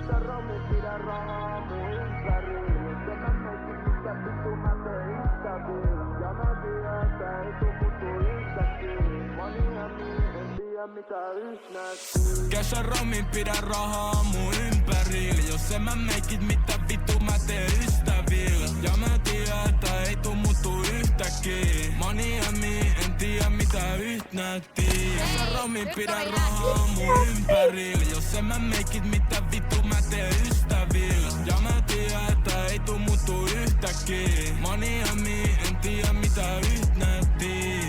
Käytä romin, pidä rahaa mun ympäri. Jos mä meikin, mitä vittu mä teen ystäviin. Ja mä tiedän, että ei tuu mutu yhtäkin. Monia niin, en tiedä mitä yhtään. Käytä romin, pidä rahaa mun ympärillä. Jos en mä meikit, mitä vittu mä teen ystävillä. Ja mä tiedän, että ei tuu mutu yhtäkin. Monia niin, en tiedä mitä yht näytti. Käytä romin, pidä rahaa mun ympärillä. Jos en mä meikit, mitä vittu mä teen ystävillä. Ja mä tiedän, että ei tuu mutu yhtäkin. Monia niin, en tiedä mitä yht näytti.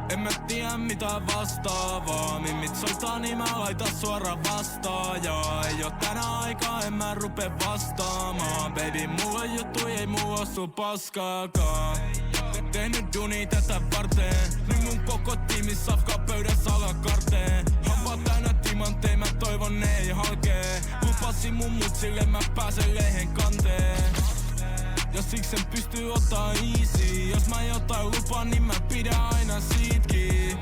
En mä tiedä mitä vastaavaa. Mimmit soittaa niin mä laitan suoraan vastaajaa. Ei oo tänä aikaa, en mä rupe vastaamaan. Baby, mulla on juttu, ei mulla oo sun paskaakaan. Tehnyt duuni tätä varten. Nyt mun koko tiimi safkaa pöydässä alakarteen. Hampaa täynnä timantteja, mä toivon ne ei halkee. Lupasin mun mutsille, mä pääsen lehen kanteen. Ja siksi en pysty ottaa easy. Jos mä jotain lupaan, niin mä pidän aina siitkin.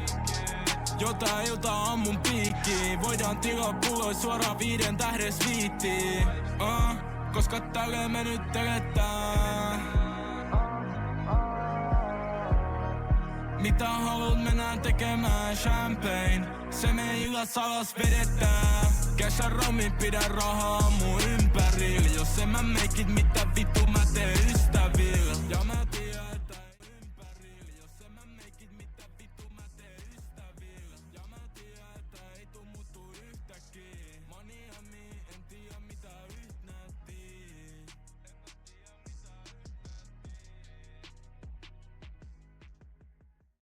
Jotain iltaa on mun piikki. Voidaan tilaa pulloi suoraan 5 tähden sviittiin. Koska tälleen me nyt eletään. Mitä haluat mennään tekemään champagne. Se me illas alas vedetään. Kesä romin, pidä rahaa mun ympärillä. Jos en mä meikit, mitä vittu mä teen ystävillä.